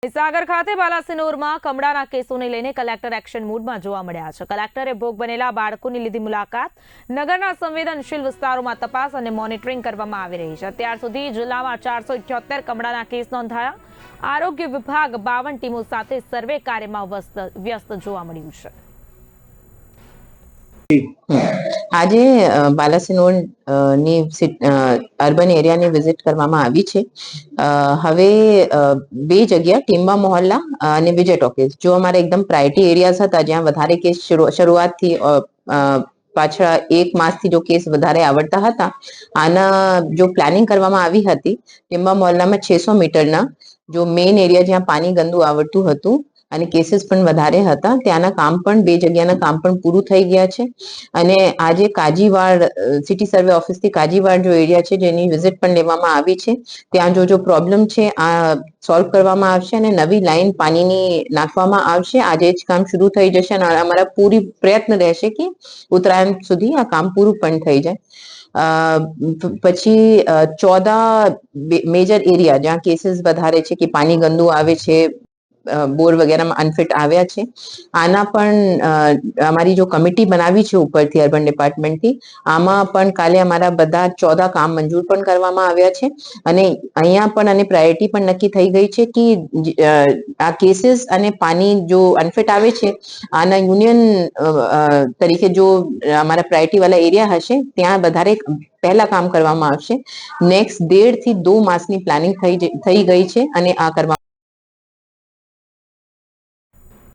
સાગર ખાતે બાલાસિનોરમાં કમળાના કેસોને લઈને કલેક્ટર એક્શન મોડમાં જોવા મળ્યા છે। કલેક્ટરે ભોગ બનેલા બાળકોની લીધી મુલાકાત। નગરના સંવેદનશીલ વિસ્તારોમાં તપાસ અને મોનિટરિંગ કરવામાં આવી રહી છે। અત્યાર સુધી જિલ્લામાં 478 કમળાના કેસ નોંધાયા। આરોગ્ય વિભાગ 52 ટીમો સાથે સર્વે કાર્યમાં વ્યસ્ત જોવા મળ્યું છે। આજે બાલાસિનોર ની અર્બન એરિયાની વિઝિટ કરવામાં આવી છે। હવે બે જગ્યા ટીમ્બા મોહલ્લા અને વિજય ટોકીઝ જો અમારા એકદમ પ્રાયોરિટી એરિયાઝ હતા જ્યાં વધારે કેસ શરૂઆતથી પાછળ એક માસથી જો કેસ વધારે આવડતા હતા આના જો પ્લાનિંગ કરવામાં આવી હતી ટીમ્બા મોહલ્લામાં 600 મીટરના જો મેઇન એરિયા જ્યાં પાણી ગંદુ આવડતું હતું અને કેસીસ પણ વધારે હતા ત્યાંના કામ પણ બે જગ્યાના કામ પણ પૂરું થઈ ગયા છે। અને આજે કાજીવાડ સિટી સર્વે ઓફિસથી કાજીવાડ જો એરિયા છે જેની વિઝિટ પણ લેવામાં આવી છે ત્યાં જો પ્રોબ્લેમ છે આ સોલ્વ કરવામાં આવશે અને નવી લાઈન પાણીની નાખવામાં આવશે। આજે જ કામ શરૂ થઈ જશે અને અમારા પૂરી પ્રયત્ન રહેશે કે ઉત્તરાયણ સુધી આ કામ પૂરું પણ થઈ જાય। પછી 14 મેજર એરિયા જ્યાં કેસીસ વધારે છે કે પાણી ગંદુ આવે છે બોર વગેરેમાં અનફિટ આવ્યા છે આના પણ અમારી જો કમિટી બનાવી છે ઉપરથી અર્બન ડિપાર્ટમેન્ટથી આમાં પણ કાલે અમારા બધા 14 કામ મંજૂર પણ કરવામાં આવ્યા છે અને અહીંયા પણ અને પ્રાયોરિટી પણ નક્કી થઈ ગઈ છે કે આ કેસીસ અને પાણી જો અનફિટ આવે છે આના યુનિયન તરીકે જો અમારા પ્રાયોરિટી વાળા એરિયા હશે ત્યાં વધારે પહેલા કામ કરવામાં આવશે। નેક્સ્ટ 1.5 થી 2 માસની પ્લાનિંગ થઈ ગઈ છે અને આ કરવા